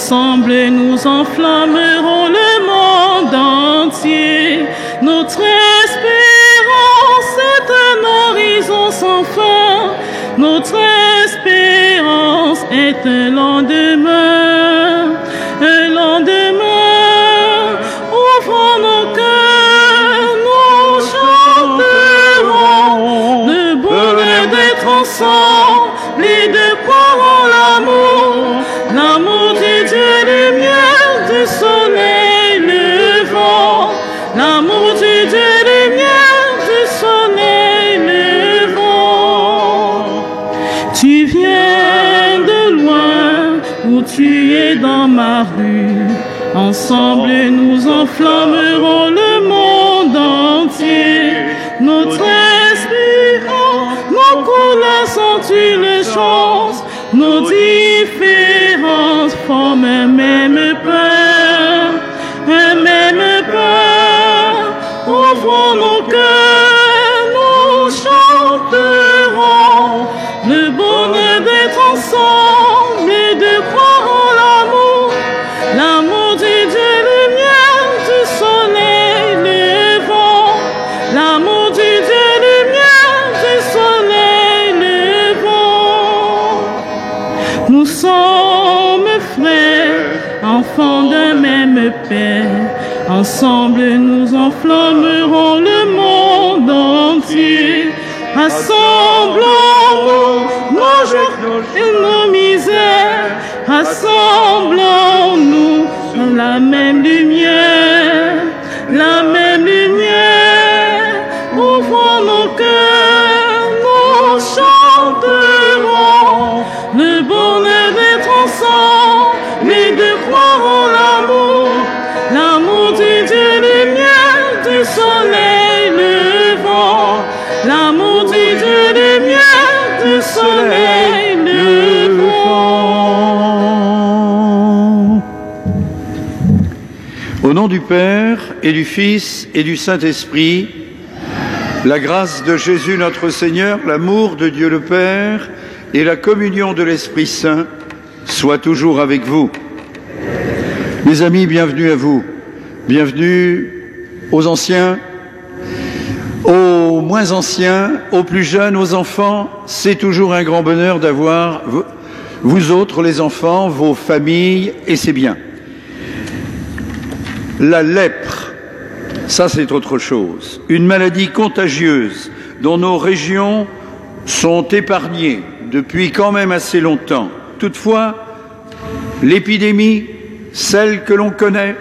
Ensemble, nous enflammerons le monde entier. Notre espérance est un horizon sans fin. Notre espérance est un lendemain. Un lendemain, ouvrons nos cœurs, nous chanterons le bonheur d'être ensemble et de croire en l'amour. L'amour du Dieu lumière, du soleil levant. L'amour du Dieu lumière, du soleil levant. Tu viens de loin, où tu es dans ma rue. Ensemble nous enflammerons le monde entier. Notre espérance, nos couleurs sont une chance. Nos différences forment un même pain, un même pain. Ouvrons nos cœurs, nous chanterons le bonheur d'être ensemble et de croire en l'amour. L'amour du Dieu lumière, du soleil levant. L'amour du Dieu lumière, du soleil levant. Nous sommes frères, enfants d'un même Père. Ensemble nous enflammerons le monde entier. Rassemblons nos joies et nos misères. Rassemblons-nous dans la même lumière. La même lumière. Ouvrons nos cœurs, nous chanterons le bonheur d'être ensemble et de croire en l'amour. L'amour du Dieu lumière, du soleil levant. L'amour du Dieu lumière, du soleil levant. Au nom du Père et du Fils et du Saint-Esprit, la grâce de Jésus notre Seigneur, l'amour de Dieu le Père et la communion de l'Esprit Saint soient toujours avec vous. Mes amis, bienvenue à vous. Bienvenue aux anciens, aux moins anciens, aux plus jeunes, aux enfants. C'est toujours un grand bonheur d'avoir vous autres, les enfants, vos familles, et c'est bien. La lèpre, ça c'est autre chose. Une maladie contagieuse dont nos régions sont épargnées depuis quand même assez longtemps. Toutefois, l'épidémie, celle que l'on connaît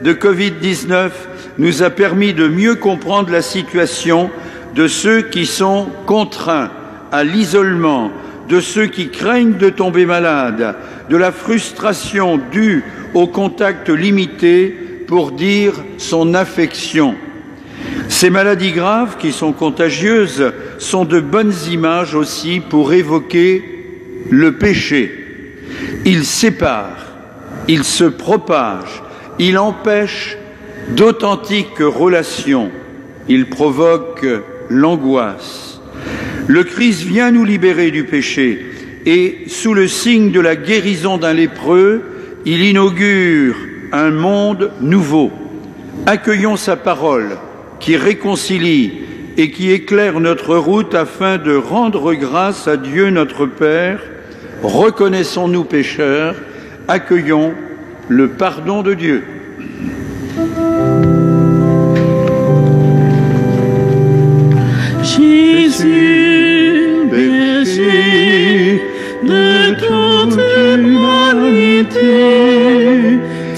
de Covid-19, nous a permis de mieux comprendre la situation de ceux qui sont contraints à l'isolement, de ceux qui craignent de tomber malades, de la frustration due au contact limité pour dire son affection. Ces maladies graves qui sont contagieuses sont de bonnes images aussi pour évoquer le péché. Il sépare, il se propage, il empêche d'authentiques relations, il provoque l'angoisse. Le Christ vient nous libérer du péché et, sous le signe de la guérison d'un lépreux, il inaugure un monde nouveau. Accueillons sa parole qui réconcilie et qui éclaire notre route afin de rendre grâce à Dieu notre Père. Reconnaissons-nous pécheurs, accueillons le pardon de Dieu. Jésus, berger de toute l'humanité,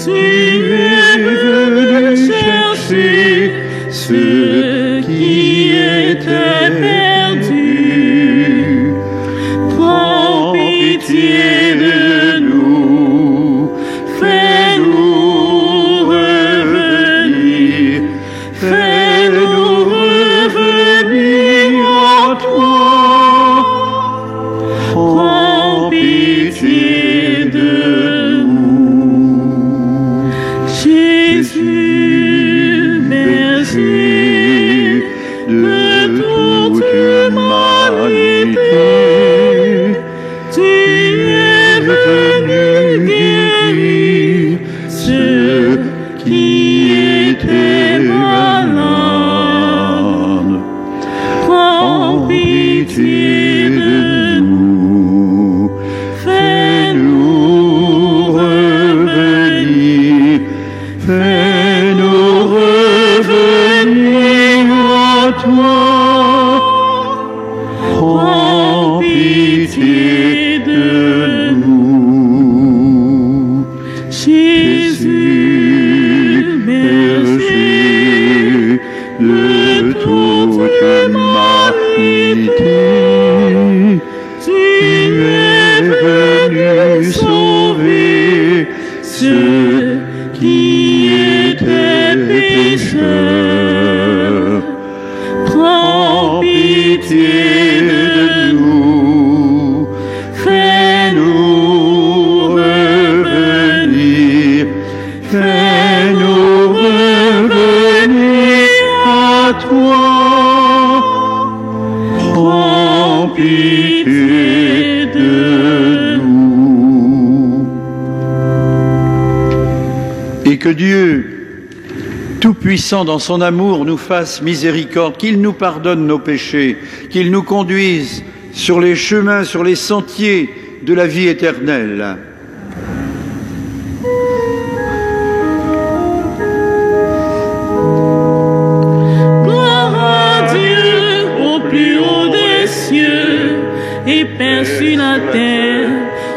tu es venu chercher ceux qui étaient perdus. Prends pitié de nous, fais-nous revenir, fais-nous revenir en toi. Prends pitié de nous. Jésus, berger de toute l'humanité, tu es venu guérir toi. Prends pitié de nous. Jésus, berger de toute l'humanité, tu es venu sauver ceux qui étaient pécheurs. Prends pitié de nous, fais-nous revenir, fais-nous revenir à toi. Prends pitié de nous. Et que Dieu, Tout-Puissant dans son amour, nous fasse miséricorde, qu'il nous pardonne nos péchés, qu'il nous conduise sur les chemins, sur les sentiers de la vie éternelle. Gloire à Dieu au plus haut des cieux et paix sur la terre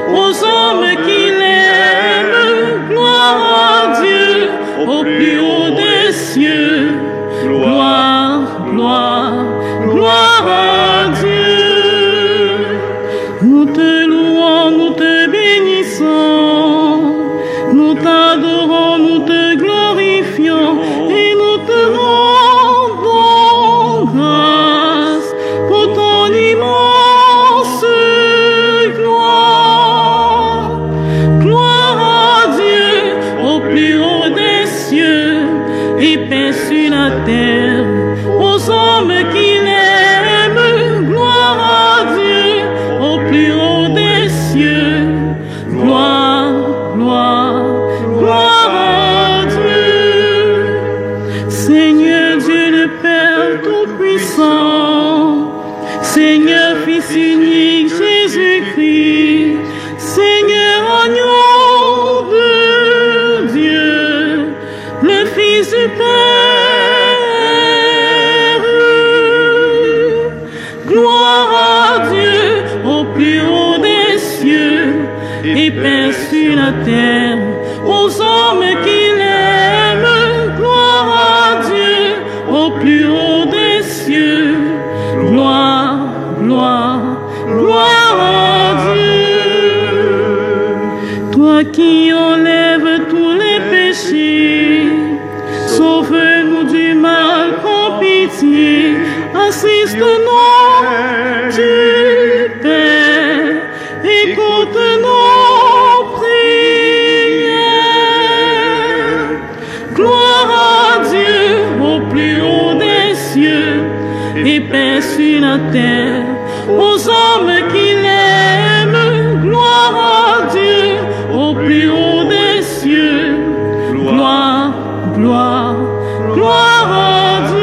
aux hommes qu'il aime. Gloire à Dieu au plus haut des cieux. Gloire, gloire, gloire à Dieu. Nous te louons, nous te bénissons, nous t'adorons, nous te glorifions et nous te rendons grâce pour ton immense gloire. Gloire à Dieu au plus haut des cieux et paix sur la terre aux hommes qu'il aime. Gloire à Dieu au plus haut des cieux. Gloire, gloire, gloire à Dieu. Seigneur Dieu le Père Tout-Puissant, Seigneur Fils unique Jésus-Christ, Seigneur agneau de Dieu, le Fils du Père. Gloire à Dieu au plus haut des cieux et paix sur la terre aux hommes qu'il aime. Gloire à Dieu au plus haut des cieux. Gloire, gloire, gloire à Dieu. Toi qui enlèves tous les péchés, sauve-nous du mal, prends pitié, assiste-nous du Père, écoute nos prières. Gloire à Dieu au plus haut des cieux et paix sur la terre aux hommes qu'il aime. Gloire à Dieu au plus haut des cieux. Gloire, gloire, gloire à Dieu.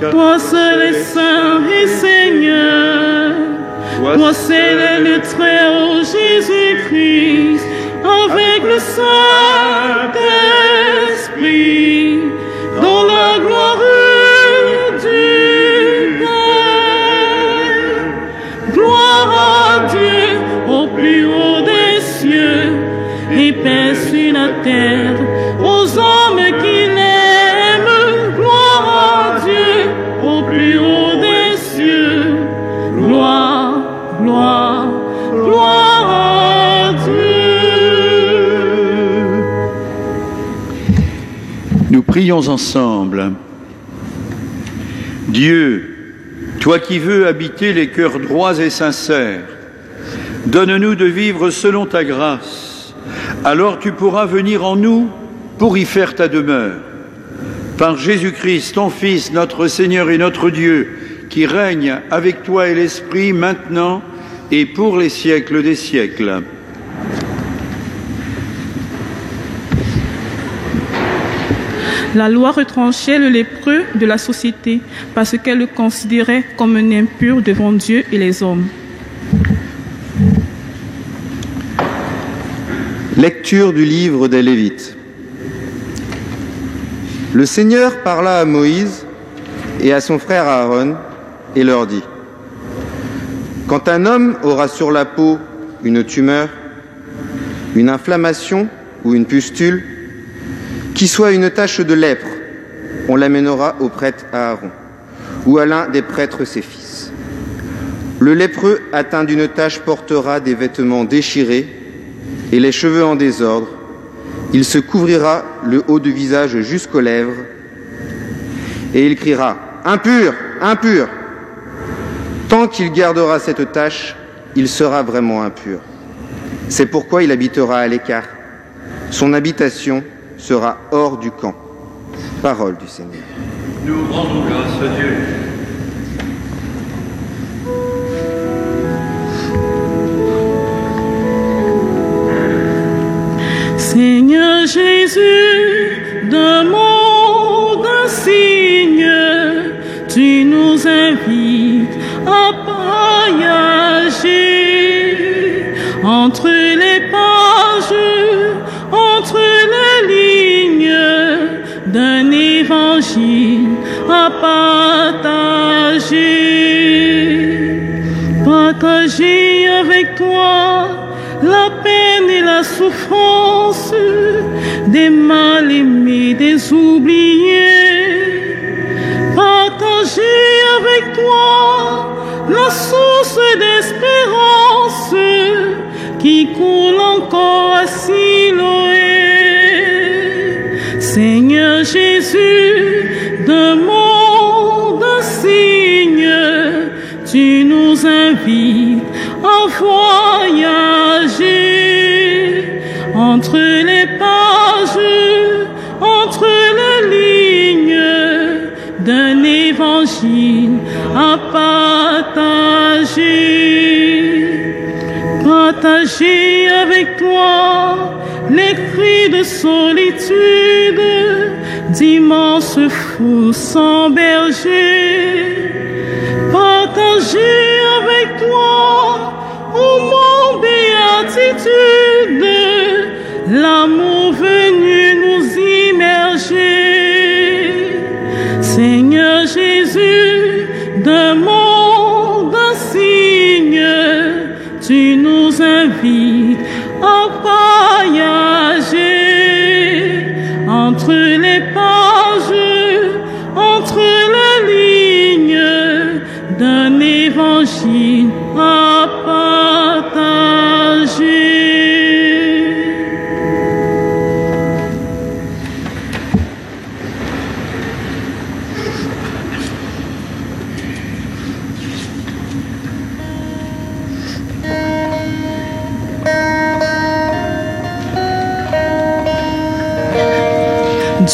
Toi seul est saint et Seigneur, toi seul est le Très-Haut Jésus-Christ, avec le Saint-Esprit, dans la gloire du Père. Gloire à Dieu au plus haut des cieux et paix sur la terre aux hommes qu'il aime. Gloire à Dieu au plus haut des cieux. Gloire, gloire, gloire à Dieu. Nous prions ensemble. Dieu, toi qui veux habiter les cœurs droits et sincères, donne-nous de vivre selon ta grâce. Alors tu pourras venir en nous pour y faire ta demeure. Par Jésus-Christ, ton Fils, notre Seigneur et notre Dieu, qui règne avec toi et l'Esprit maintenant et pour les siècles des siècles. La loi retranchait le lépreux de la société parce qu'elle le considérait comme un impur devant Dieu et les hommes. Lecture du livre des Lévites. Le Seigneur parla à Moïse et à son frère Aaron et leur dit : quand un homme aura sur la peau une tumeur, une inflammation ou une pustule, qui soit une tache de lèpre, on l'amènera au prêtre Aaron ou à l'un des prêtres ses fils. Le lépreux atteint d'une tache portera des vêtements déchirés et les cheveux en désordre. Il se couvrira le haut du visage jusqu'aux lèvres et il criera : impur, impur. Tant qu'il gardera cette tache, il sera vraiment impur. C'est pourquoi il habitera à l'écart. Son habitation sera hors du camp. Parole du Seigneur. Nous rendons grâce à Dieu. Seigneur Jésus, demande un signe, tu nous invites à voyager entre les pages, entre les lignes d'un évangile à partager. Partager avec toi la peine et la souffrance des mal-aimés, des oubliés. Partager avec toi la source d'espérance qui coule encore à Siloé. Seigneur Jésus, demande un signe, tu nous invites à voyager entre les pages, entre les lignes d'un évangile à partager. Partager avec toi les cris de solitude d'immenses fous sans berger. Partager avec toi au monde béatitude l'amour venu nous immerger. Seigneur Jésus, demande un signe, tu nous invites à voyager entre les pages, entre les lignes d'un évangile à partager.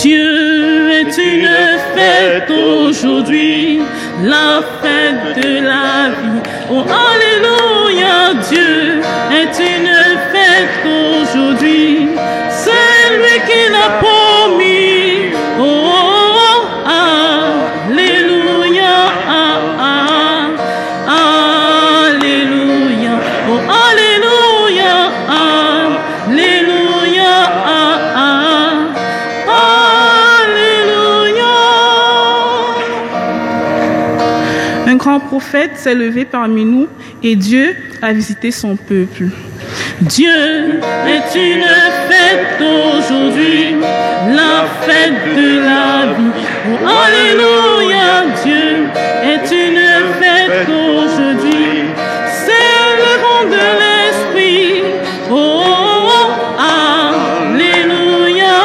Dieu est une fête aujourd'hui, la fête de la vie. Oh Alléluia, Dieu est une fête aujourd'hui, c'est lui qui l'a promis. Oh, Alléluia, Alléluia, oh Alléluia, Alléluia, Un grand prophète s'est levé parmi nous et Dieu a visité son peuple. Dieu est une fête aujourd'hui, la fête de la vie. Oh, Alléluia, Dieu est une fête aujourd'hui, c'est le vent de l'esprit. Oh, Alléluia,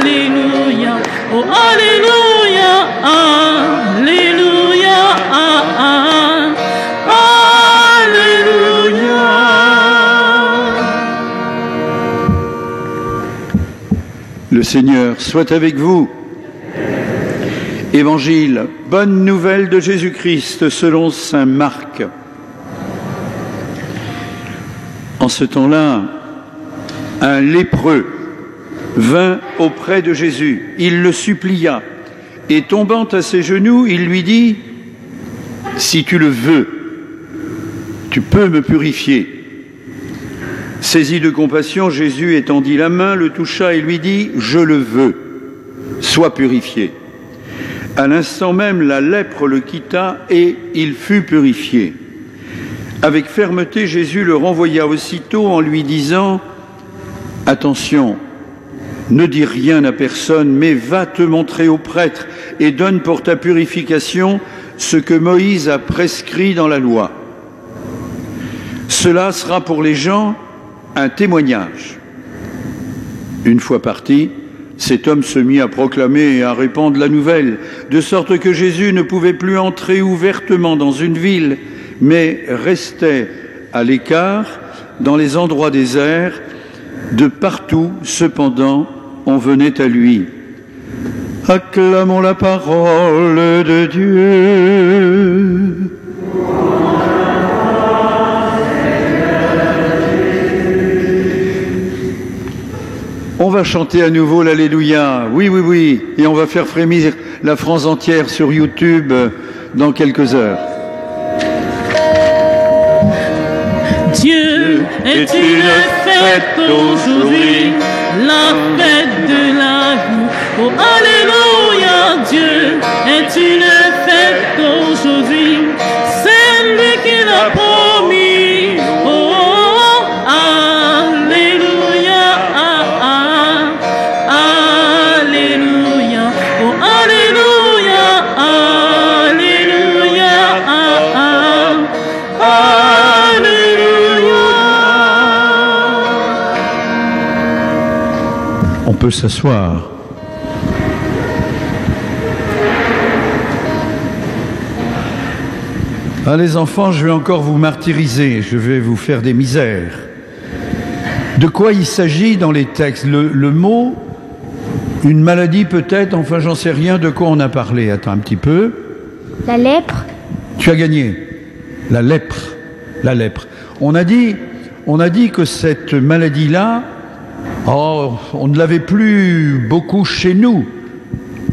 Alléluia, oh, Alléluia, Alléluia, Alléluia. Le Seigneur soit avec vous. Évangile, bonne nouvelle de Jésus-Christ selon saint Marc. En ce temps-là, un lépreux vint auprès de Jésus. Il le supplia et tombant à ses genoux, il lui dit : si tu le veux, tu peux me purifier. Saisi de compassion, Jésus étendit la main, le toucha et lui dit « Je le veux, sois purifié ». À l'instant même, la lèpre le quitta et il fut purifié. Avec fermeté, Jésus le renvoya aussitôt en lui disant « Attention, ne dis rien à personne, mais va te montrer au prêtre et donne pour ta purification ce que Moïse a prescrit dans la loi. Cela sera pour les gens un témoignage. » Une fois parti, cet homme se mit à proclamer et à répandre la nouvelle, de sorte que Jésus ne pouvait plus entrer ouvertement dans une ville, mais restait à l'écart, dans les endroits déserts. De partout, cependant, on venait à lui. Acclamons la parole de Dieu. On va chanter à nouveau l'Alléluia, oui, et on va faire frémir la France entière sur YouTube dans quelques heures. Dieu est une fête aujourd'hui, la fête de la vie. Oh Alléluia, Dieu est une fête aujourd'hui, c'est lui qui l'a promis. Oh Alléluia, Alléluia, oh Alléluia, Alléluia, Alléluia. On peut s'asseoir. Ah, les enfants, je vais encore vous martyriser, je vais vous faire des misères. De quoi il s'agit dans les textes? Le mot, une maladie peut-être, enfin j'en sais rien, de quoi on a parlé. Attends un petit peu. La lèpre. Tu as gagné. La lèpre. La lèpre. On a dit que cette maladie-là, on ne l'avait plus beaucoup chez nous.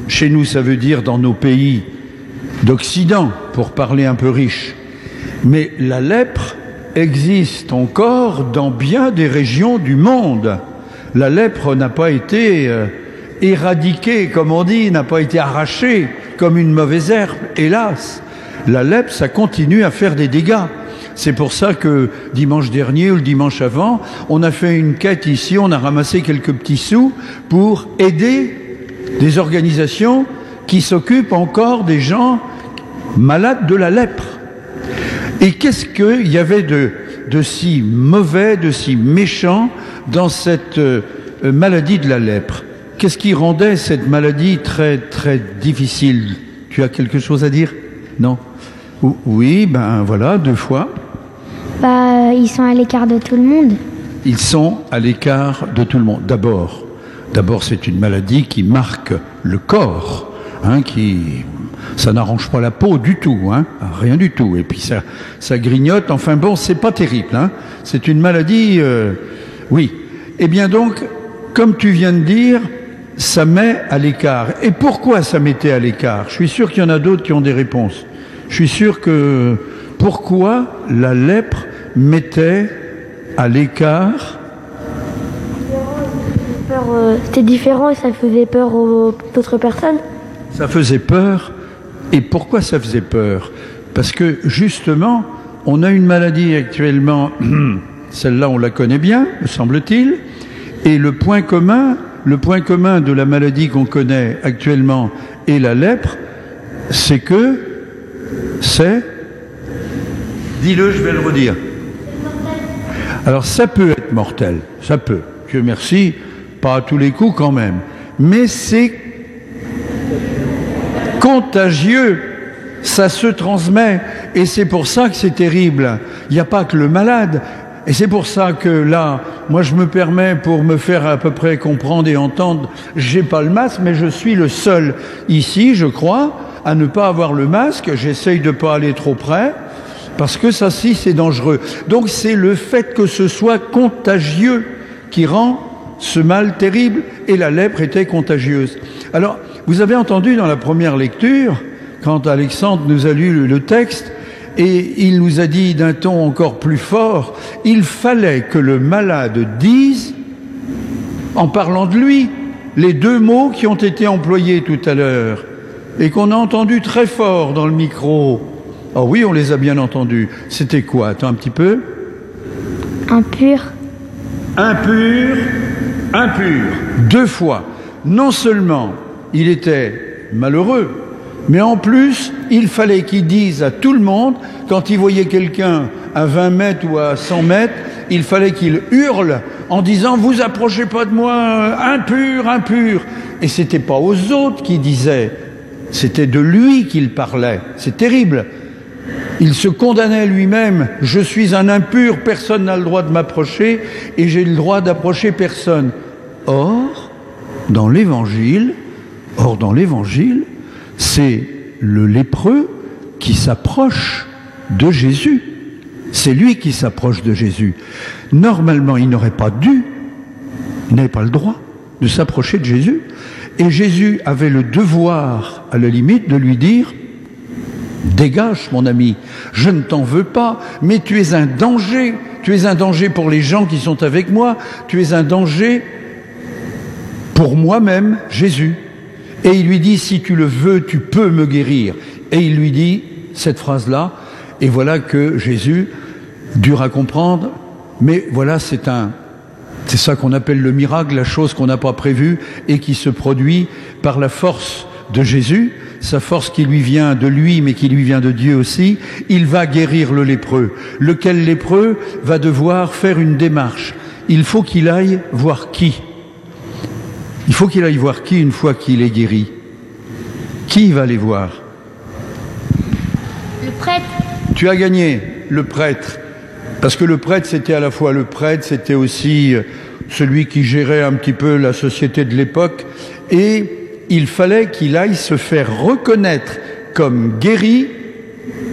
Chez nous, ça veut dire dans nos pays d'Occident, pour parler un peu riche. Mais la lèpre existe encore dans bien des régions du monde. La lèpre n'a pas été éradiquée, comme on dit, n'a pas été arrachée comme une mauvaise herbe, hélas. La lèpre, ça continue à faire des dégâts. C'est pour ça que dimanche dernier ou le dimanche avant, on a fait une quête ici, on a ramassé quelques petits sous pour aider des organisations qui s'occupent encore des gens malades de la lèpre. Et qu'est-ce qu'il y avait de si mauvais, de si méchant dans cette maladie de la lèpre? Qu'est-ce qui rendait cette maladie très, très difficile? Tu as quelque chose à dire? Non? Oui, ben voilà, 2 fois. Ils sont à l'écart de tout le monde. Ils sont à l'écart de tout le monde. D'abord, c'est une maladie qui marque le corps, ça n'arrange pas la peau du tout, rien du tout. Et puis ça grignote. Enfin bon, c'est pas terrible. C'est une maladie, oui. Eh bien donc, comme tu viens de dire, ça met à l'écart. Et pourquoi ça mettait à l'écart? Je suis sûr qu'il y en a d'autres qui ont des réponses. Je suis sûr que pourquoi la lèpre mettait à l'écart? C'était différent et ça faisait peur aux autres personnes. Ça faisait peur. Et pourquoi ça faisait peur? Parce que justement, on a une maladie actuellement, celle-là on la connaît bien, me semble-t-il, et le point commun de la maladie qu'on connaît actuellement et la lèpre, c'est que c'est... Dis-le, je vais le redire. Alors ça peut être mortel, ça peut. Dieu merci, pas à tous les coups quand même. Mais c'est contagieux, ça se transmet. Et c'est pour ça que c'est terrible. Il n'y a pas que le malade. Et c'est pour ça que là, moi je me permets, pour me faire à peu près comprendre et entendre, j'ai pas le masque, mais je suis le seul ici, je crois, à ne pas avoir le masque. J'essaye de pas aller trop près, parce que ça, si, c'est dangereux. Donc c'est le fait que ce soit contagieux qui rend ce mal terrible, et la lèpre était contagieuse. Alors, vous avez entendu dans la première lecture, quand Alexandre nous a lu le texte, et il nous a dit d'un ton encore plus fort, il fallait que le malade dise, en parlant de lui, les deux mots qui ont été employés tout à l'heure et qu'on a entendus très fort dans le micro. Oh oui, on les a bien entendus. C'était quoi? Attends un petit peu. Impur. Impur, impur. 2 fois. Non seulement il était malheureux, mais en plus, il fallait qu'il dise à tout le monde, quand il voyait quelqu'un à 20 mètres ou à 100 mètres, il fallait qu'il hurle en disant « Vous approchez pas de moi, impur, impur !» Et c'était pas aux autres qu'il disait, c'était de lui qu'il parlait. C'est terrible. Il se condamnait lui-même. « Je suis un impur, personne n'a le droit de m'approcher et j'ai le droit d'approcher personne. » Or, dans l'Évangile, c'est le lépreux qui s'approche de Jésus. C'est lui qui s'approche de Jésus. Normalement, il n'aurait pas dû, il n'avait pas le droit de s'approcher de Jésus. Et Jésus avait le devoir, à la limite, de lui dire « Dégage, mon ami, je ne t'en veux pas, mais tu es un danger. Tu es un danger pour les gens qui sont avec moi. Tu es un danger pour moi-même, Jésus. » Et il lui dit, si tu le veux, tu peux me guérir. Et il lui dit cette phrase-là, et voilà que Jésus, dur à comprendre, mais voilà, c'est ça qu'on appelle le miracle, la chose qu'on n'a pas prévue et qui se produit par la force de Jésus, sa force qui lui vient de lui, mais qui lui vient de Dieu aussi. Il va guérir le lépreux, lequel lépreux va devoir faire une démarche. Il faut qu'il aille voir qui? Il faut qu'il aille voir qui une fois qu'il est guéri? Qui va aller voir? Le prêtre. Tu as gagné, le prêtre. Parce que le prêtre, c'était à la fois le prêtre, c'était aussi celui qui gérait un petit peu la société de l'époque. Et il fallait qu'il aille se faire reconnaître comme guéri,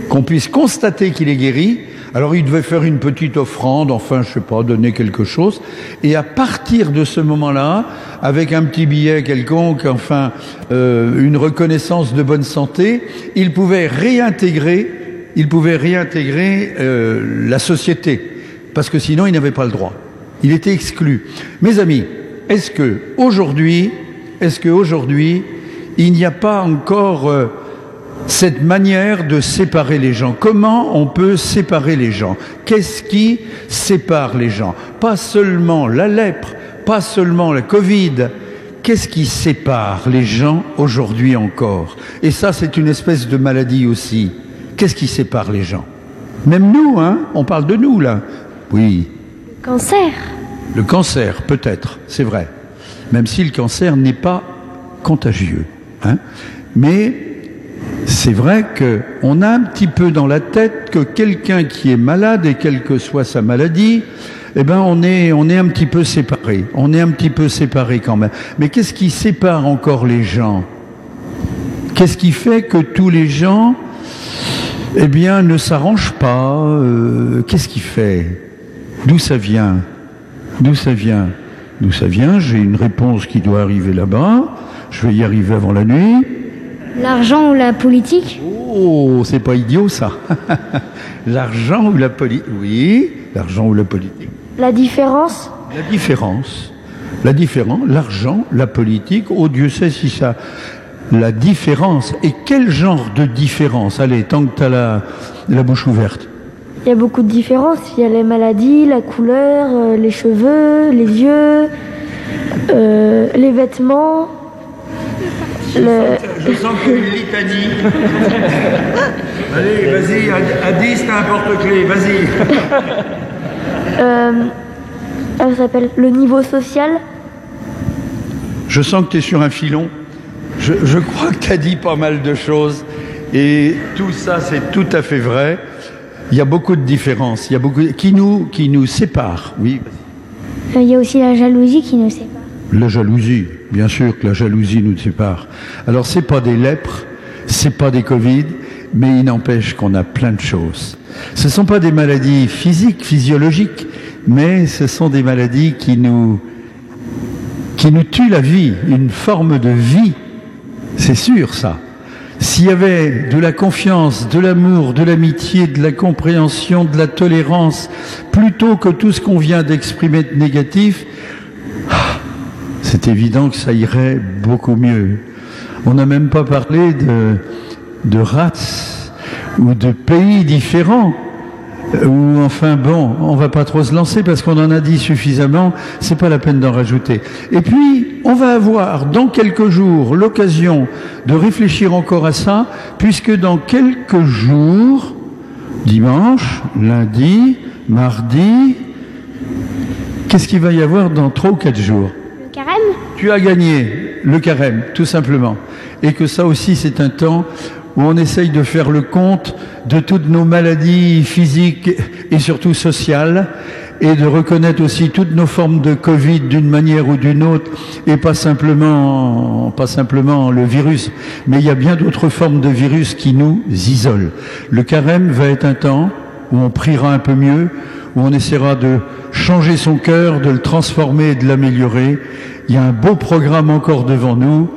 qu'on puisse constater qu'il est guéri. Alors il devait faire une petite offrande, enfin je sais pas, donner quelque chose. Et à partir de ce moment-là, avec un petit billet quelconque, enfin une reconnaissance de bonne santé, il pouvait réintégrer la société, parce que sinon il n'avait pas le droit. Il était exclu. Mes amis, est-ce que aujourd'hui, il n'y a pas encore cette manière de séparer les gens? Comment on peut séparer les gens? Qu'est-ce qui sépare les gens? Pas seulement la lèpre, pas seulement la Covid. Qu'est-ce qui sépare les gens aujourd'hui encore? Et ça, c'est une espèce de maladie aussi. Qu'est-ce qui sépare les gens? Même nous, hein? On parle de nous, là. Oui. Le cancer. Le cancer, peut-être, c'est vrai. Même si le cancer n'est pas contagieux. Hein? Mais c'est vrai qu'on a un petit peu dans la tête que quelqu'un qui est malade, et quelle que soit sa maladie, eh ben on est un petit peu séparés. On est un petit peu séparés quand même. Mais qu'est-ce qui sépare encore les gens? Qu'est-ce qui fait que tous les gens, eh bien, ne s'arrangent pas? Qu'est-ce qui fait? D'où ça vient? D'où ça vient? D'où ça vient? J'ai une réponse qui doit arriver là-bas. Je vais y arriver avant la nuit. L'argent ou la politique? Oh, c'est pas idiot ça. L'argent ou la politique? Oui, l'argent ou la politique. La différence? La différence. L'argent, la politique. Oh, Dieu sait si ça. La différence. Et quel genre de différence? Allez, tant que tu as la bouche ouverte. Il y a beaucoup de différences. Il y a les maladies, la couleur, les cheveux, les yeux, les vêtements. Je sens que une litanie. Allez, vas-y, à 10, t'as un porte-clés, vas-y. Ça s'appelle le niveau social. Je sens que tu es sur un filon. Je crois que tu as dit pas mal de choses. Et tout ça, c'est tout à fait vrai. Il y a beaucoup de différences. Il y a beaucoup qui nous séparent. Oui. Il y a aussi la jalousie qui nous sépare. La jalousie, bien sûr que la jalousie nous sépare. Alors c'est pas des lèpres, c'est pas des Covid, mais il n'empêche qu'on a plein de choses. Ce sont pas des maladies physiques, physiologiques, mais ce sont des maladies qui nous tuent la vie, une forme de vie. C'est sûr ça. s'il y avait de la confiance, de l'amour, de l'amitié, de la compréhension, de la tolérance, plutôt que tout ce qu'on vient d'exprimer de négatif, c'est évident que ça irait beaucoup mieux. On n'a même pas parlé de races ou de pays différents. Ou enfin bon, on va pas trop se lancer parce qu'on en a dit suffisamment, c'est pas la peine d'en rajouter. Et puis, on va avoir dans quelques jours l'occasion de réfléchir encore à ça, puisque dans quelques jours, dimanche, lundi, mardi, qu'est-ce qu'il va y avoir dans 3 ou 4 jours? Le carême? Tu as gagné le carême, tout simplement. Et que ça aussi, c'est un temps où on essaye de faire le compte de toutes nos maladies physiques et surtout sociales, et de reconnaître aussi toutes nos formes de Covid d'une manière ou d'une autre, et pas simplement le virus, mais il y a bien d'autres formes de virus qui nous isolent. Le carême va être un temps où on priera un peu mieux, où on essaiera de changer son cœur, de le transformer et de l'améliorer. Il y a un beau programme encore devant nous.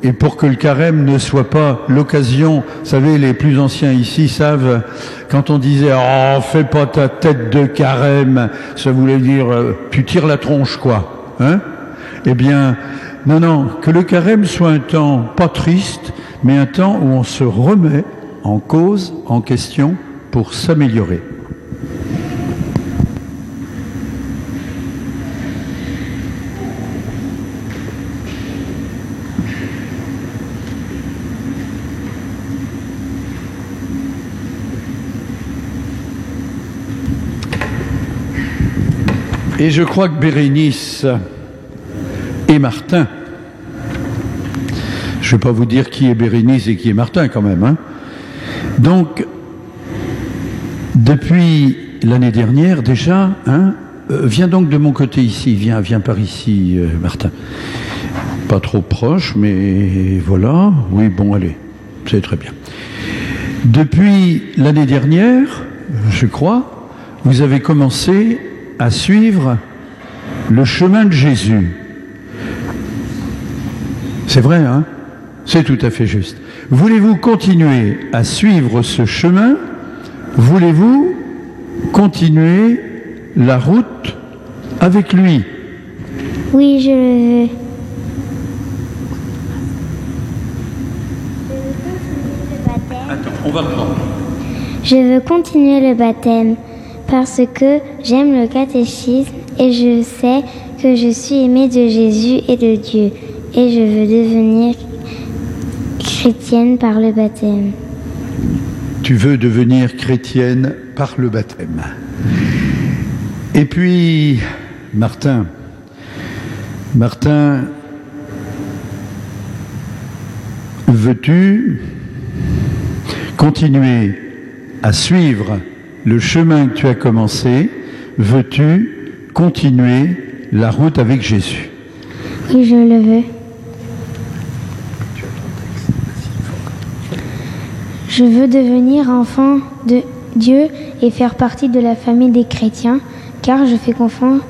Et pour que le carême ne soit pas l'occasion, vous savez, les plus anciens ici savent, quand on disait « Oh, fais pas ta tête de carême », ça voulait dire « Tu tires la tronche, quoi. » Hein? Eh bien, non, que le carême soit un temps pas triste, mais un temps où on se remet en cause, en question, pour s'améliorer. Et je crois que Bérénice et Martin, je ne vais pas vous dire qui est Bérénice et qui est Martin quand même, hein. Donc, depuis l'année dernière déjà, hein, viens donc de mon côté ici, viens par ici, Martin. Pas trop proche, mais voilà, oui, bon, allez, c'est très bien. Depuis l'année dernière, je crois, vous avez commencé à suivre le chemin de Jésus. C'est vrai, hein? C'est tout à fait juste. Voulez-vous continuer à suivre ce chemin? Voulez-vous continuer la route avec lui? Oui, je le veux. Attends, on va reprendre. Je veux continuer le baptême parce que j'aime le catéchisme et je sais que je suis aimée de Jésus et de Dieu et je veux devenir chrétienne par le baptême. Tu veux devenir chrétienne par le baptême. Et puis, Martin, veux-tu continuer à suivre le chemin que tu as commencé? Veux-tu continuer la route avec Jésus? Oui, je le veux. Je veux devenir enfant de Dieu et faire partie de la famille des chrétiens, car je fais confiance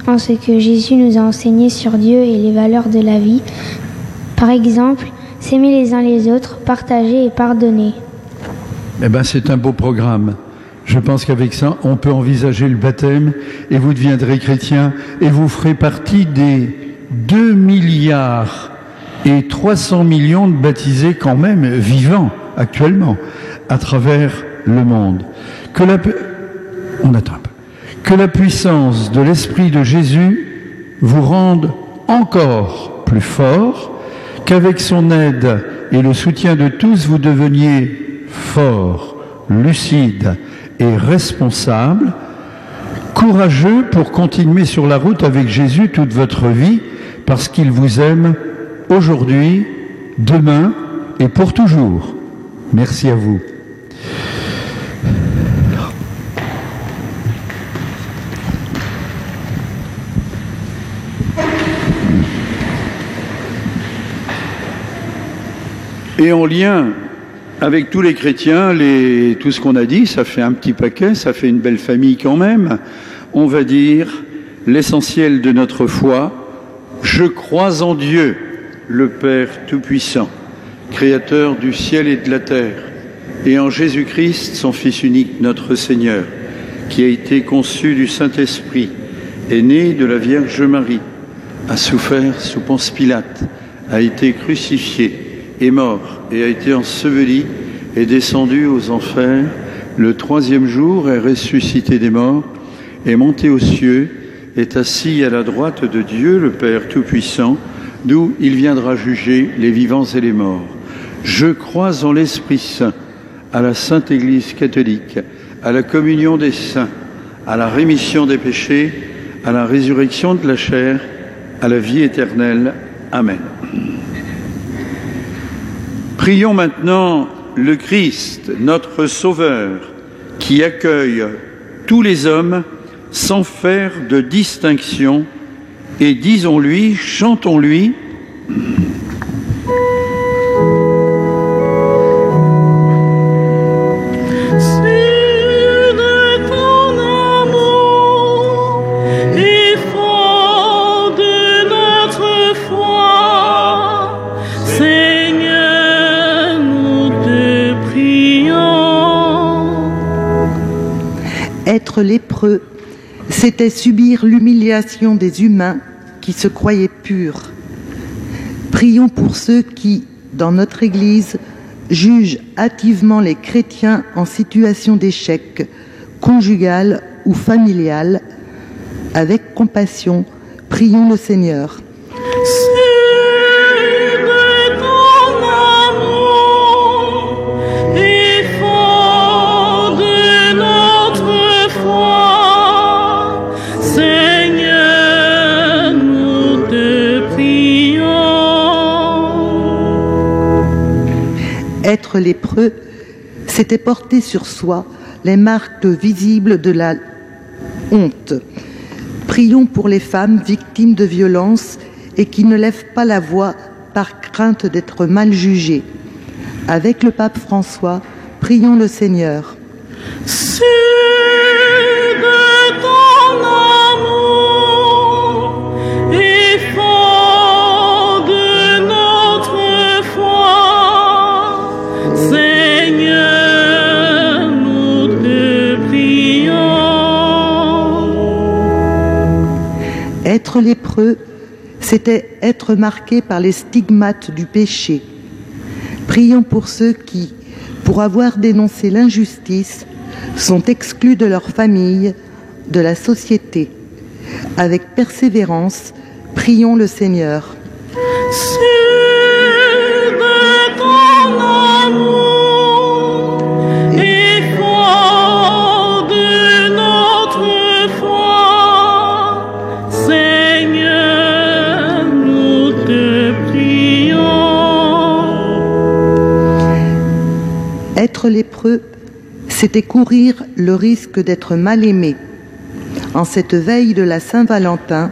en ce que Jésus nous a enseigné sur Dieu et les valeurs de la vie. Par exemple, s'aimer les uns les autres, partager et pardonner. Eh bien, c'est un beau programme. Je pense qu'avec ça, on peut envisager le baptême et vous deviendrez chrétien et vous ferez partie des 2 milliards et 300 millions de baptisés quand même vivants actuellement à travers le monde. Que la puissance de l'Esprit de Jésus vous rende encore plus fort, qu'avec son aide et le soutien de tous, vous deveniez fort, lucide et responsable, courageux pour continuer sur la route avec Jésus toute votre vie, parce qu'il vous aime aujourd'hui, demain et pour toujours. Merci à vous. Et en lien avec tous les chrétiens, tout ce qu'on a dit, ça fait un petit paquet, ça fait une belle famille quand même. On va dire l'essentiel de notre foi: je crois en Dieu, le Père Tout-Puissant, Créateur du ciel et de la terre, et en Jésus-Christ, son Fils unique, notre Seigneur, qui a été conçu du Saint-Esprit, est né de la Vierge Marie, a souffert sous Ponce Pilate, a été crucifié, est mort et a été enseveli, est descendu aux enfers, le troisième jour est ressuscité des morts, est monté aux cieux, est assis à la droite de Dieu, le Père Tout-Puissant, d'où il viendra juger les vivants et les morts. Je crois en l'Esprit Saint, à la Sainte Église catholique, à la communion des saints, à la rémission des péchés, à la résurrection de la chair, à la vie éternelle. Amen. Prions maintenant le Christ, notre Sauveur, qui accueille tous les hommes sans faire de distinction, et disons-lui, chantons-lui. Être lépreux, c'était subir l'humiliation des humains qui se croyaient purs. Prions pour ceux qui, dans notre Église, jugent hâtivement les chrétiens en situation d'échec, conjugal ou familial. Avec compassion, prions le Seigneur. Être lépreux, c'était porter sur soi les marques visibles de la honte. Prions pour les femmes victimes de violences et qui ne lèvent pas la voix par crainte d'être mal jugées. Avec le pape François, prions le Seigneur. Être lépreux, c'était être marqué par les stigmates du péché. Prions pour ceux qui, pour avoir dénoncé l'injustice, sont exclus de leur famille, de la société. Avec persévérance, prions le Seigneur. Être lépreux, c'était courir le risque d'être mal aimé. En cette veille de la Saint-Valentin,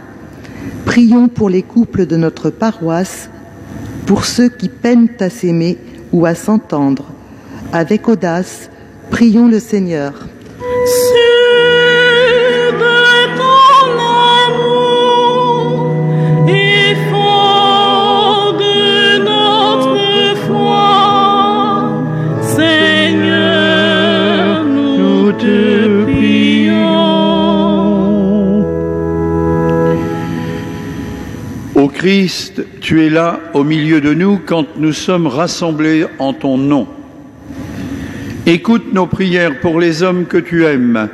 prions pour les couples de notre paroisse, pour ceux qui peinent à s'aimer ou à s'entendre. Avec audace, prions le Seigneur. Ô Christ, tu es là au milieu de nous quand nous sommes rassemblés en ton nom. Écoute nos prières pour les hommes que tu aimes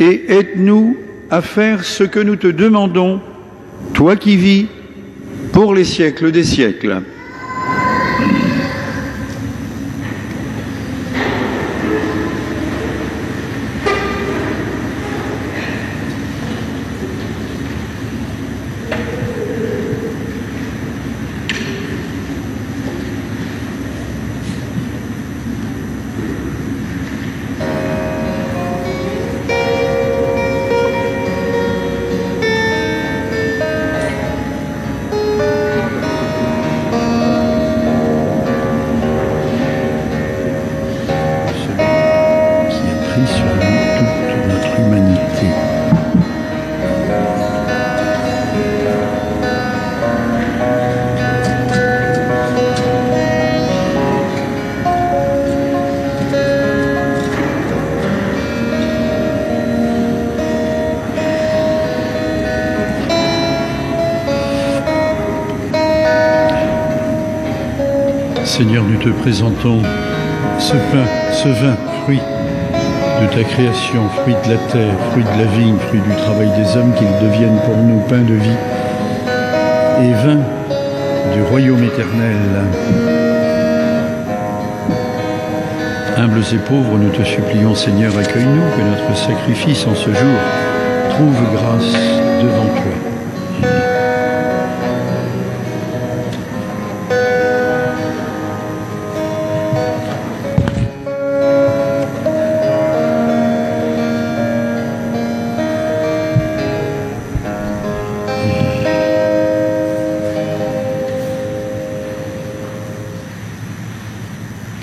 et aide-nous à faire ce que nous te demandons, toi qui vis pour les siècles des siècles. Seigneur, nous te présentons ce pain, ce vin, fruit de ta création, fruit de la terre, fruit de la vigne, fruit du travail des hommes, qu'ils deviennent pour nous pain de vie et vin du royaume éternel. Humbles et pauvres, nous te supplions, Seigneur, accueille-nous, que notre sacrifice en ce jour trouve grâce devant toi.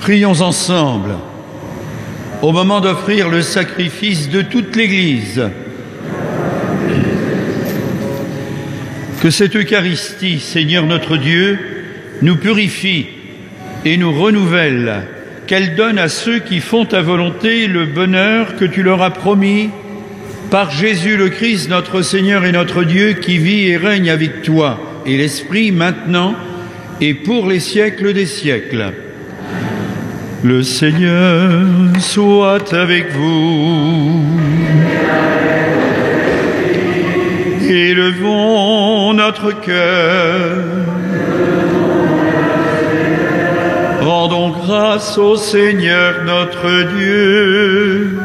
Prions ensemble au moment d'offrir le sacrifice de toute l'Église. Que cette Eucharistie, Seigneur notre Dieu, nous purifie et nous renouvelle, qu'elle donne à ceux qui font ta volonté le bonheur que tu leur as promis par Jésus le Christ, notre Seigneur et notre Dieu, qui vit et règne avec toi et l'Esprit maintenant et pour les siècles des siècles. Le Seigneur soit avec vous. Élevons notre cœur. Rendons grâce au Seigneur notre Dieu.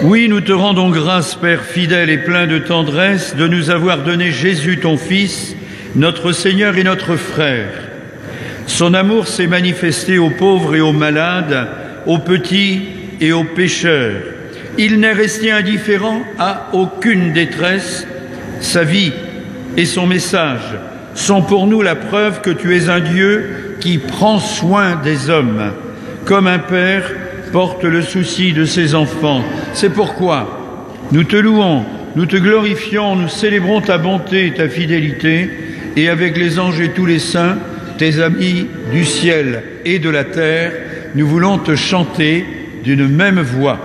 Oui, nous te rendons grâce, Père fidèle et plein de tendresse, de nous avoir donné Jésus, ton Fils, notre Seigneur et notre frère. Son amour s'est manifesté aux pauvres et aux malades, aux petits et aux pécheurs. Il n'est resté indifférent à aucune détresse. Sa vie et son message sont pour nous la preuve que tu es un Dieu qui prend soin des hommes, comme un père porte le souci de ses enfants. C'est pourquoi nous te louons, nous te glorifions, nous célébrons ta bonté et ta fidélité, et avec les anges et tous les saints, tes amis du ciel et de la terre, nous voulons te chanter d'une même voix.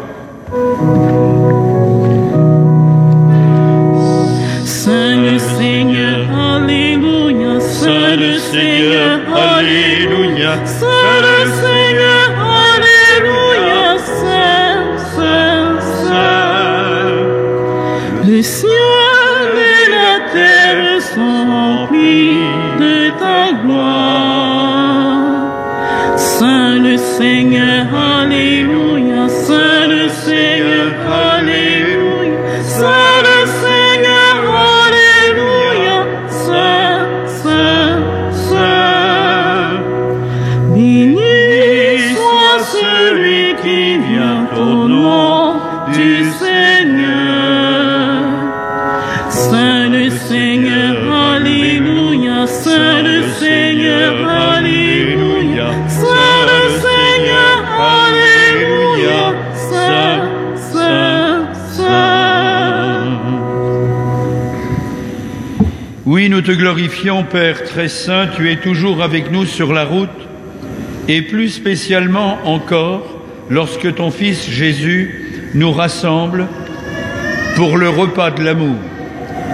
Saint le Seigneur, Alléluia. Saint le Seigneur, Alléluia. Saint le Seigneur, Alléluia. Saint, Saint, Saint. Le ciel et la terre sont remplis de ta gloire. Saint le Seigneur, Alléluia. Saint le Seigneur, Alléluia. Saint le Seigneur, Alléluia. Saint, Saint, Saint. Béni soit celui qui vient au nom du Seigneur. Saint le Seigneur, Alléluia. Saint le Seigneur, Alléluia. Saint le Seigneur, Alléluia. Saint, Saint, Saint. Oui, nous te glorifions, Père très saint, tu es toujours avec nous sur la route, et plus spécialement encore lorsque ton Fils Jésus nous rassemble pour le repas de l'amour.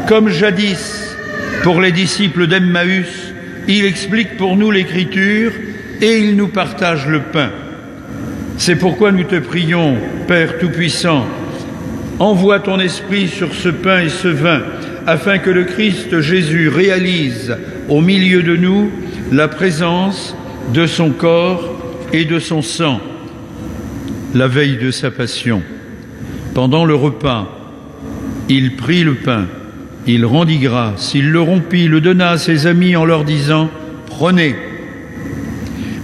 Comme jadis pour les disciples d'Emmaüs, il explique pour nous l'Écriture et il nous partage le pain. C'est pourquoi nous te prions, Père Tout-Puissant, envoie ton esprit sur ce pain et ce vin, afin que le Christ Jésus réalise au milieu de nous la présence de son corps et de son sang. La veille de sa passion, pendant le repas, il prit le pain, il rendit grâce, il le rompit, le donna à ses amis en leur disant « Prenez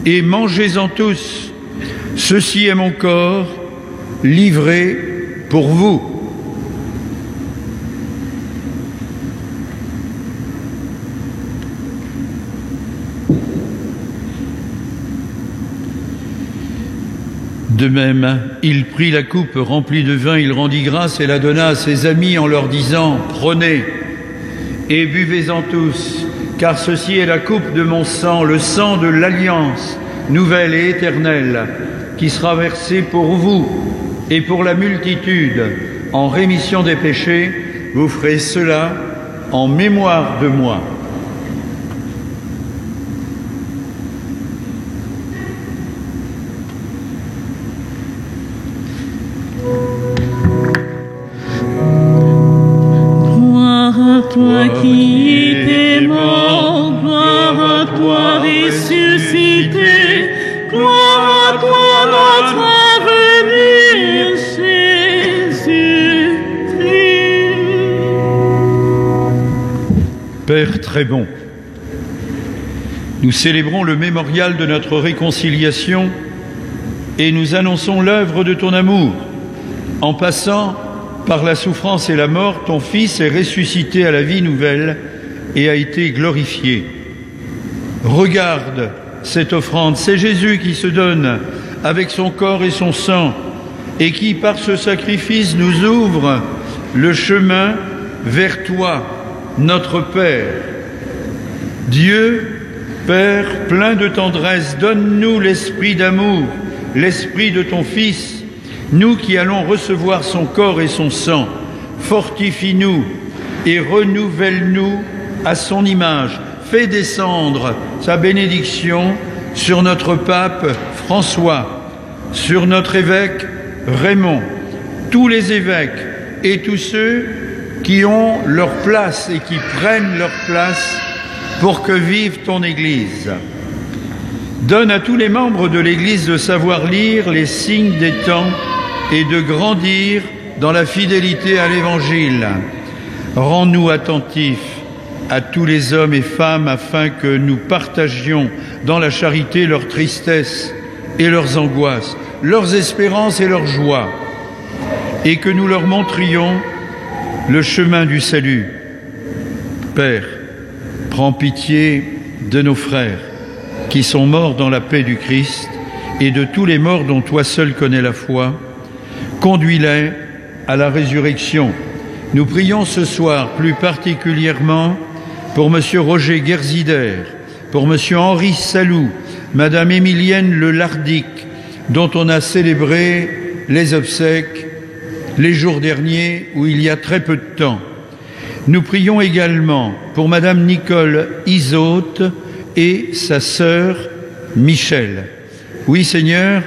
et mangez-en tous, ceci est mon corps livré pour vous. » De même, il prit la coupe remplie de vin, il rendit grâce et la donna à ses amis en leur disant « Prenez et buvez-en tous, car ceci est la coupe de mon sang, le sang de l'alliance nouvelle et éternelle, qui sera versé pour vous et pour la multitude en rémission des péchés. Vous ferez cela en mémoire de moi. » très bon. Nous célébrons le mémorial de notre réconciliation et nous annonçons l'œuvre de ton amour. En passant par la souffrance et la mort, ton Fils est ressuscité à la vie nouvelle et a été glorifié. Regarde cette offrande, c'est Jésus qui se donne avec son corps et son sang et qui, par ce sacrifice, nous ouvre le chemin vers toi, notre Père. Dieu, Père, plein de tendresse, donne-nous l'esprit d'amour, l'esprit de ton Fils, nous qui allons recevoir son corps et son sang. Fortifie-nous et renouvelle-nous à son image. Fais descendre sa bénédiction sur notre pape François, sur notre évêque Raymond, tous les évêques et tous ceux qui ont leur place et qui prennent leur place pour que vive ton Église. Donne à tous les membres de l'Église de savoir lire les signes des temps et de grandir dans la fidélité à l'Évangile. Rends-nous attentifs à tous les hommes et femmes afin que nous partagions dans la charité leurs tristesses et leurs angoisses, leurs espérances et leurs joies, et que nous leur montrions le chemin du salut. Père, prends pitié de nos frères qui sont morts dans la paix du Christ et de tous les morts dont toi seul connais la foi. Conduis-les à la résurrection. Nous prions ce soir plus particulièrement pour M. Roger Gerzider, pour M. Henri Salou, Mme Émilienne Le Lardic, dont on a célébré les obsèques les jours derniers ou il y a très peu de temps. Nous prions également pour Mme Nicole Isotte et sa sœur Michel. Oui, Seigneur,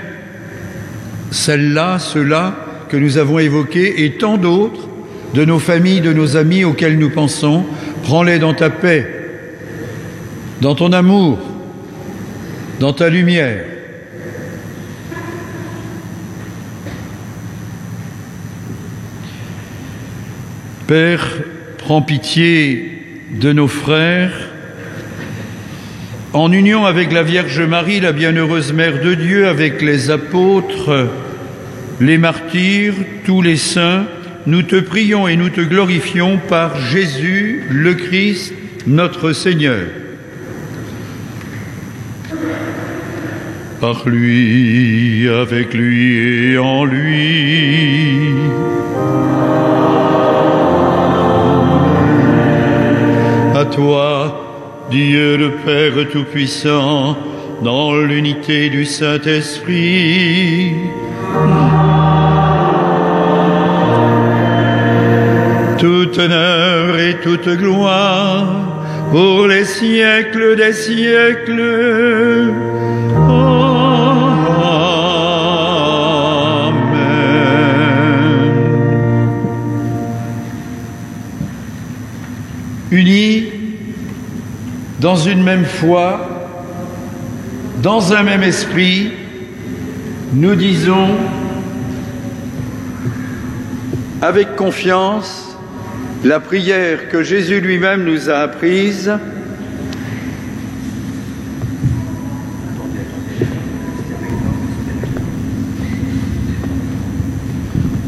celle-là, ceux-là que nous avons évoqués et tant d'autres de nos familles, de nos amis auxquels nous pensons, prends-les dans ta paix, dans ton amour, dans ta lumière. Père, prends pitié de nos frères. En union avec la Vierge Marie, la bienheureuse Mère de Dieu, avec les apôtres, les martyrs, tous les saints, nous te prions et nous te glorifions par Jésus, le Christ, notre Seigneur. Par lui, avec lui et en lui. À toi, Dieu le Père Tout-Puissant, dans l'unité du Saint-Esprit, tout honneur et toute gloire pour les siècles des siècles. Amen. Unis dans une même foi, dans un même esprit, nous disons avec confiance la prière que Jésus lui-même nous a apprise.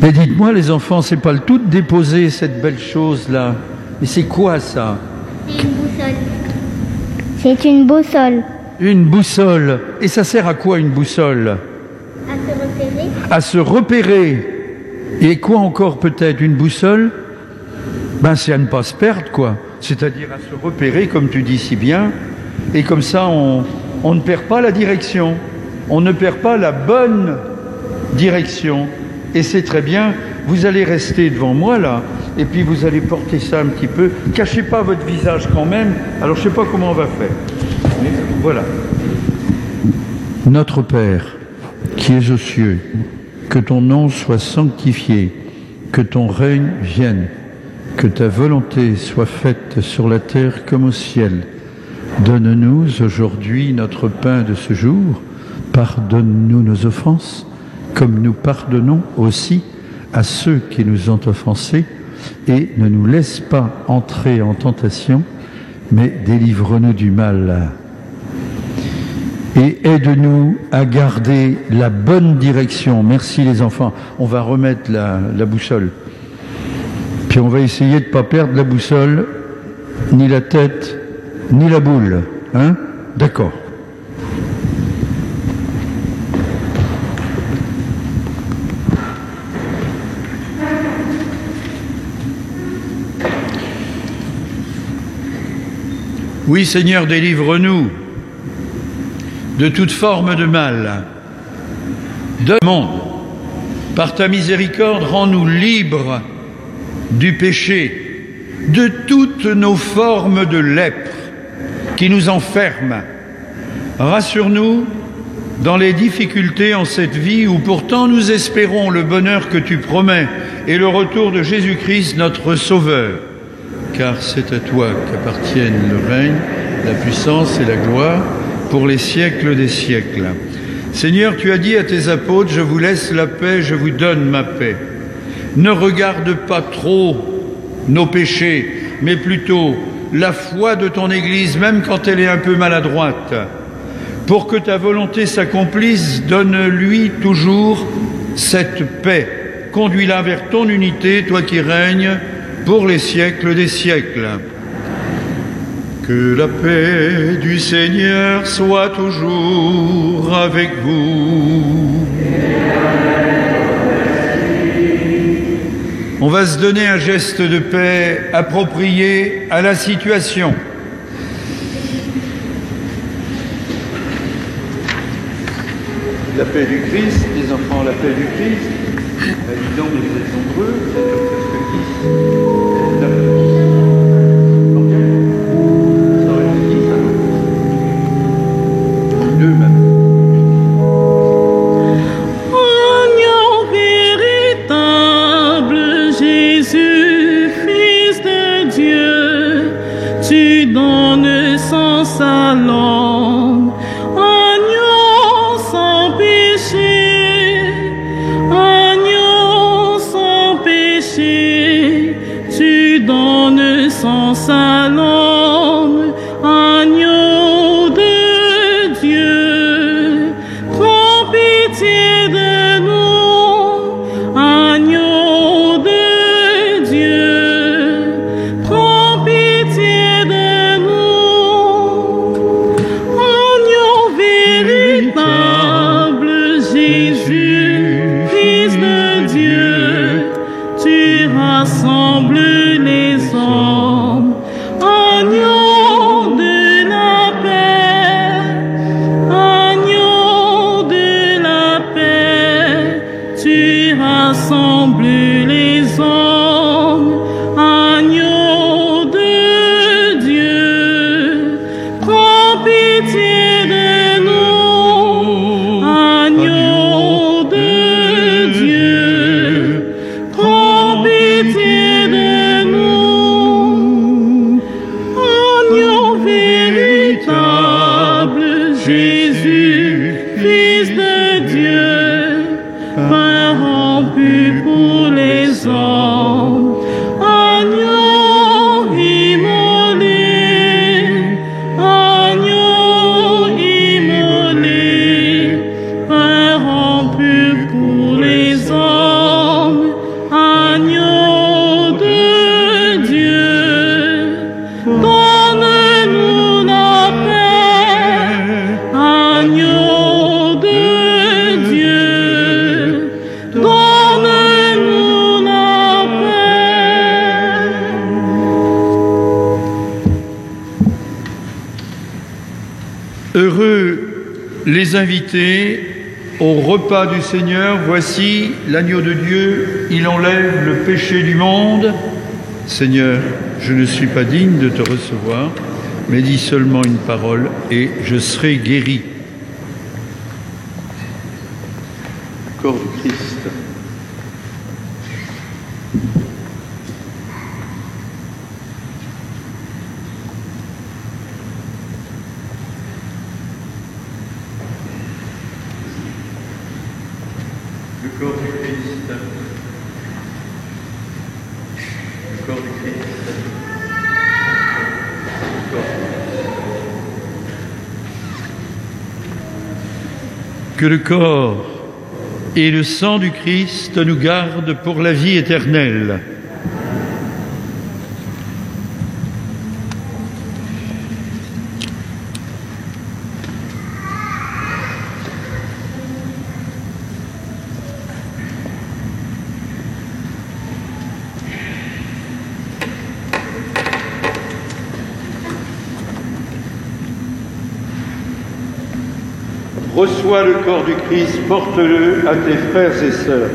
Mais dites-moi les enfants, c'est pas le tout de déposer cette belle chose-là. Mais c'est quoi ça? C'est une boussole. C'est une boussole. Une boussole. Et ça sert à quoi une boussole? À se repérer. À se repérer. Et quoi encore peut-être? Une boussole? Ben c'est à ne pas se perdre, quoi. C'est-à-dire à se repérer, comme tu dis si bien. Et comme ça, on ne perd pas la direction. On ne perd pas la bonne direction. Et c'est très bien. Vous allez rester devant moi, là. Et puis vous allez porter ça un petit peu. Cachez pas votre visage quand même. Alors je ne sais pas comment on va faire. Mais voilà. Notre Père, qui es aux cieux, que ton nom soit sanctifié, que ton règne vienne, que ta volonté soit faite sur la terre comme au ciel. Donne-nous aujourd'hui notre pain de ce jour. Pardonne-nous nos offenses, comme nous pardonnons aussi à ceux qui nous ont offensés. Et ne nous laisse pas entrer en tentation, mais délivre-nous du mal. Et aide-nous à garder la bonne direction. Merci les enfants. On va remettre la boussole. Puis on va essayer de ne pas perdre la boussole, ni la tête, ni la boule. Hein? D'accord. Oui, Seigneur, délivre-nous de toute forme de mal. De monde, par ta miséricorde, rends-nous libres du péché, de toutes nos formes de lèpre qui nous enferment. Rassure-nous dans les difficultés en cette vie où pourtant nous espérons le bonheur que tu promets et le retour de Jésus-Christ, notre Sauveur. Car c'est à toi qu'appartiennent le règne, la puissance et la gloire pour les siècles des siècles. Seigneur, tu as dit à tes apôtres, je vous laisse la paix, je vous donne ma paix. Ne regarde pas trop nos péchés, mais plutôt la foi de ton Église, même quand elle est un peu maladroite. Pour que ta volonté s'accomplisse, donne-lui toujours cette paix. Conduis-la vers ton unité, toi qui règnes pour les siècles des siècles. Que la paix du Seigneur soit toujours avec vous. On va se donner un geste de paix approprié à la situation. La paix du Christ, les enfants, la paix du Christ. Évidemment, vous êtes nombreux, vous êtes presque 10. Les invités au repas du Seigneur, voici l'agneau de Dieu, il enlève le péché du monde. Seigneur, je ne suis pas digne de te recevoir, mais dis seulement une parole et je serai guéri. Corps du Christ. Le corps du Christ. Le corps du Christ. Le corps Que le corps et le sang du Christ nous gardent pour la vie éternelle. Reçois le corps du Christ, porte-le à tes frères et sœurs.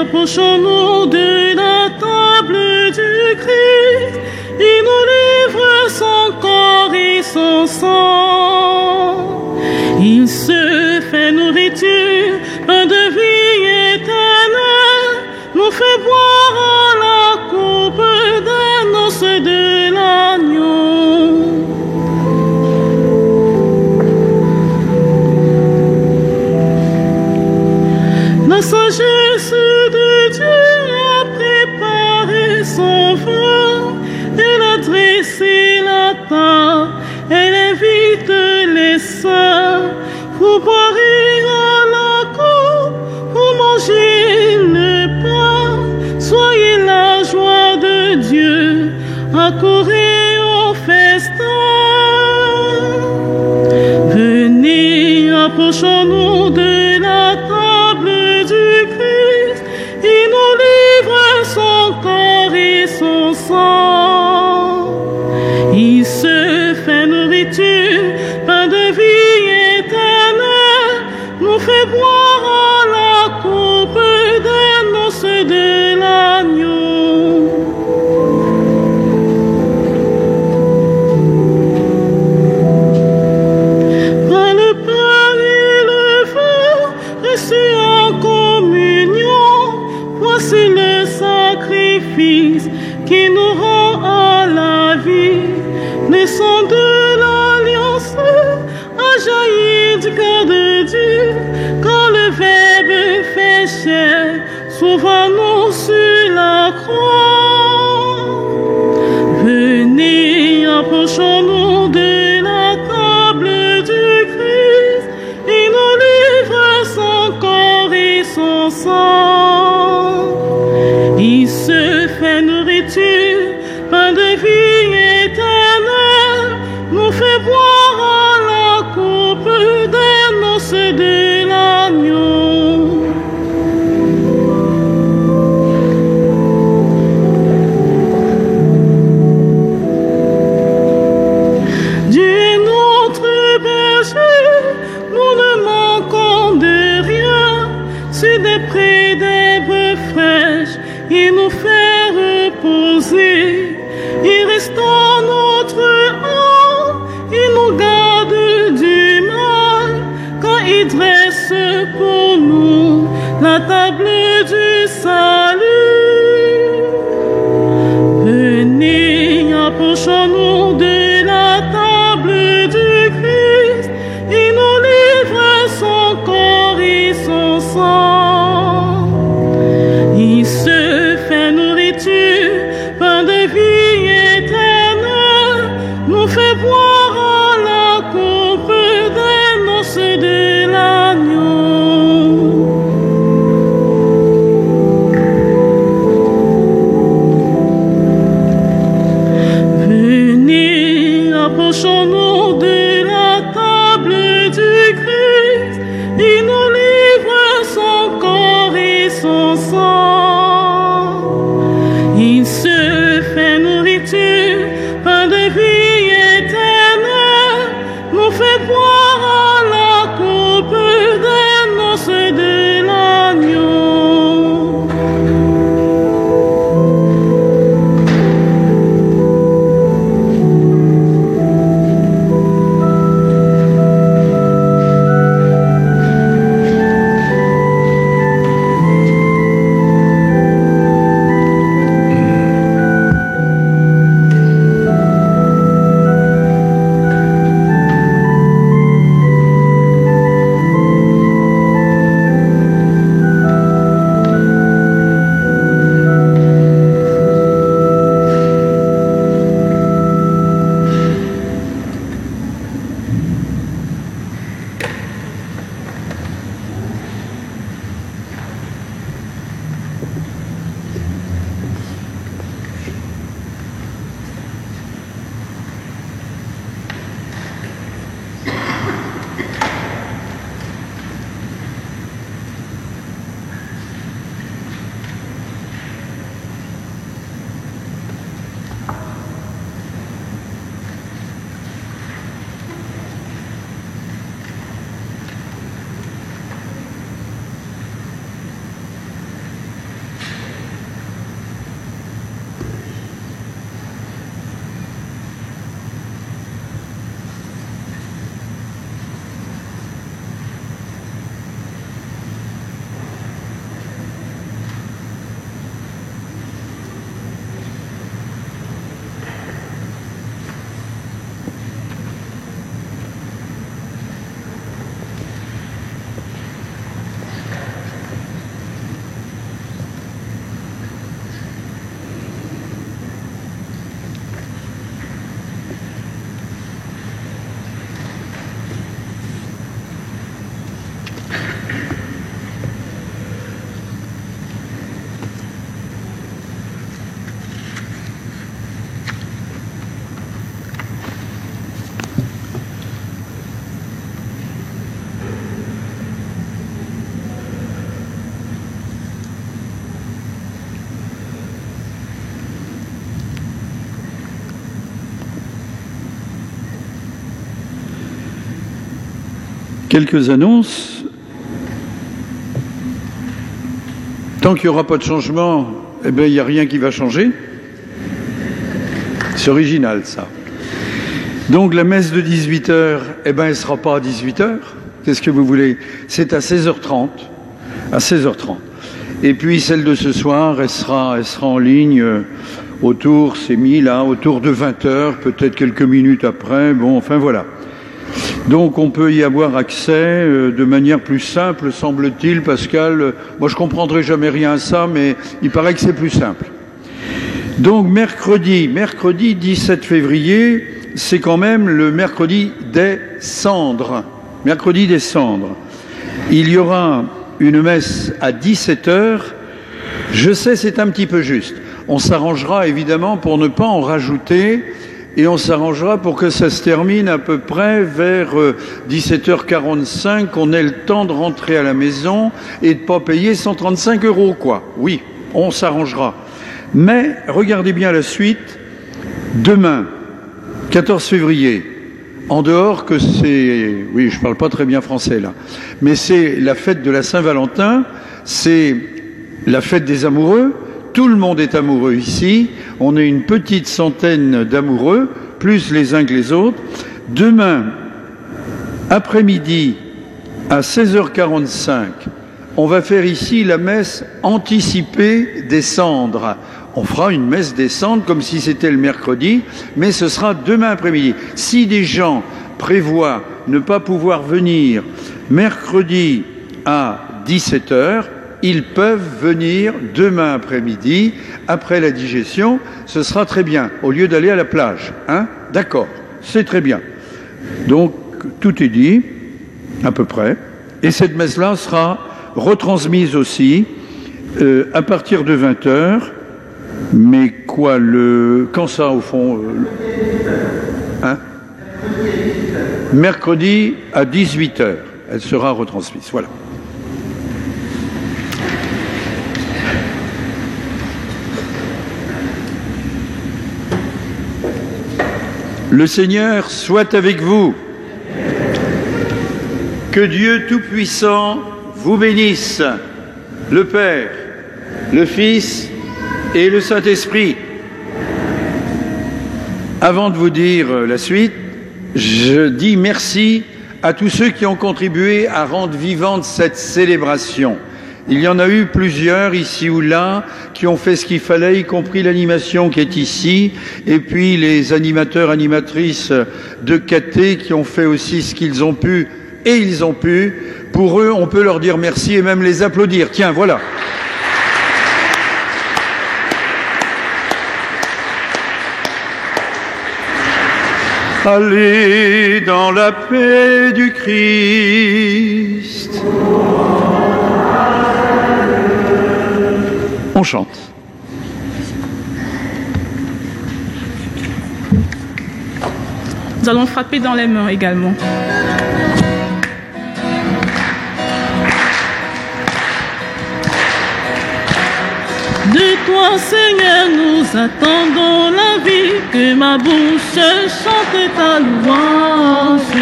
Approchons-nous de la table du Christ, il nous livre son corps et son sang. Il se fait nourriture, pain de vie éternelle, nous fait boire à la coupe des noces de l'agneau. La sagesse de Dieu a préparé son vin, elle a dressé la table, elle invite les saints, vous boirez à la coupe, vous mangez le pain, soyez la joie de Dieu, accourez au festin. Venez, approchons-nous de la table du Christ, il nous livre son corps et son sang. Il se fait nourriture, pain de vie éternelle, nous fait boire à la coupe des noces de l'agneau. Par le pain et le vin, reçus en communion, voici le sacrifice qui nous rend à la vie. Le sang de l'alliance a jailli du cœur de Dieu, quand le Verbe fait chair, sauvant-nous sur la croix. Venez, approchons-nous de la table du Christ, il nous livre son corps et son sang. Il se fait nourriture, pain de vie éternelle, nous fait boire à la coupe des noces de l'agneau. Dieu est notre berger, nous ne manquons de rien, sur des prés d'herbes fraîches, il nous fait reposer, il restaure notre âme, il nous garde du mal, quand il dresse pour nous la table du salut. Venez, approchons-nous de la table du Christ, il nous livre son corps et son sang. Il se fait nourriture, pain de vie éternelle, nous fait boire à la coupe des noces de l'agneau. Venez, approchons-nous de la table du Christ, il nous livre son corps et son sang. Il se fait nourriture, pain de vie éternelle, nous fait boire à la coupe des noces de l'agneau. Quelques annonces. Tant qu'il n'y aura pas de changement, eh bien, il n'y a rien qui va changer. C'est original, ça. Donc, la messe de 18h, eh bien, elle ne sera pas à 18h. Qu'est-ce que vous voulez? C'est à 16h30. À 16h30. Et puis, celle de ce soir, elle sera en ligne autour, c'est mis là, autour de 20h, peut-être quelques minutes après. Bon, enfin, voilà. Donc on peut y avoir accès de manière plus simple, semble-t-il, Pascal. Moi je comprendrai jamais rien à ça, mais il paraît que c'est plus simple. Donc mercredi 17 février, c'est quand même le mercredi des cendres. Mercredi des cendres. Il y aura une messe à 17h. Je sais, c'est un petit peu juste. On s'arrangera évidemment pour ne pas en rajouter. Et on s'arrangera pour que ça se termine à peu près vers 17h45, qu'on ait le temps de rentrer à la maison et de ne pas payer 135 €, quoi. Oui, on s'arrangera. Mais regardez bien la suite. Demain, 14 février, en dehors que c'est... Oui, je ne parle pas très bien français là. Mais c'est la fête de la Saint-Valentin, c'est la fête des amoureux. Tout le monde est amoureux ici. On est une petite centaine d'amoureux, plus les uns que les autres. Demain, après-midi, à 16h45, on va faire ici la messe anticipée des cendres. On fera une messe des cendres comme si c'était le mercredi, mais ce sera demain après-midi. Si des gens prévoient ne pas pouvoir venir mercredi à 17h, ils peuvent venir demain après-midi, après la digestion, ce sera très bien, au lieu d'aller à la plage. Hein? D'accord, c'est très bien. Donc, tout est dit, à peu près. Et cette messe-là sera retransmise aussi à partir de 20h. Mais quoi, quand ça, au fond hein? Mercredi à 18h, elle sera retransmise. Voilà. Le Seigneur soit avec vous. Que Dieu Tout-Puissant vous bénisse, le Père, le Fils et le Saint-Esprit. Avant de vous dire la suite, je dis merci à tous ceux qui ont contribué à rendre vivante cette célébration. Il y en a eu plusieurs ici ou là qui ont fait ce qu'il fallait, y compris l'animation qui est ici, et puis les animateurs, animatrices de Caté qui ont fait aussi ce qu'ils ont pu, et ils ont pu. Pour eux, on peut leur dire merci et même les applaudir. Tiens, voilà. Allez dans la paix du Christ. On chante. Nous allons frapper dans les mains également. De toi, Seigneur, nous attendons la vie, que ma bouche chante ta louange.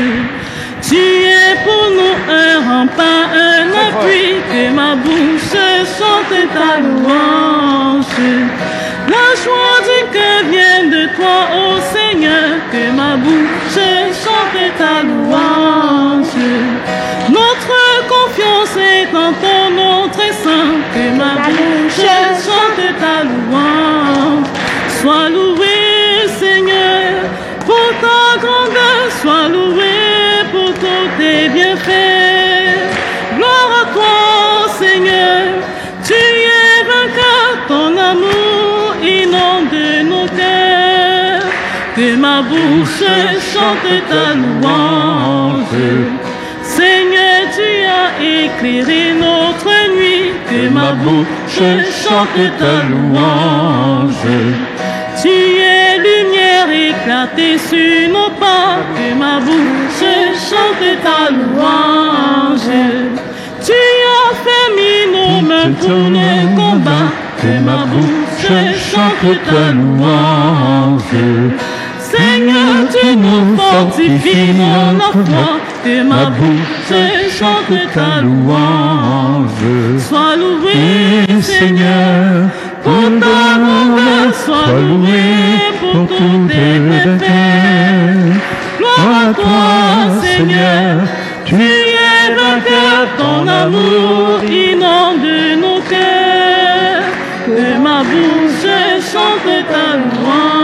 Tu es pour nous un rempart, un appui, que ma bouche chante ta louange. La joie du cœur vient de toi, ô Seigneur, que ma bouche chante ta louange. Notre confiance est en ton nom très saint, que ma bouche chante ta louange. Sois loué, Seigneur, pour ta grandeur, sois loué pour tous tes bienfaits. Gloire à toi, Seigneur, tu es vainqueur, ton amour inonde nos cœurs. Que ma bouche chante ta louange. Seigneur, tu as éclairé notre nuit, que ma bouche chante ta louange. Tu es lumière éclatée sur nos pas, que ma bouche chante ta louange. Tu as fermé nos mains pour le combat, que ma bouche chante ta louange. Seigneur, tu nous fortifies dans la foi, que ma bouche chante ta louange. Sois loué, Seigneur, pour ta bonté, sois loué pour tous tes bienfaits. Gloire à toi, Seigneur, tu es vainqueur, ton amour inonde nos cœurs. Que ma bouche chante ta louange.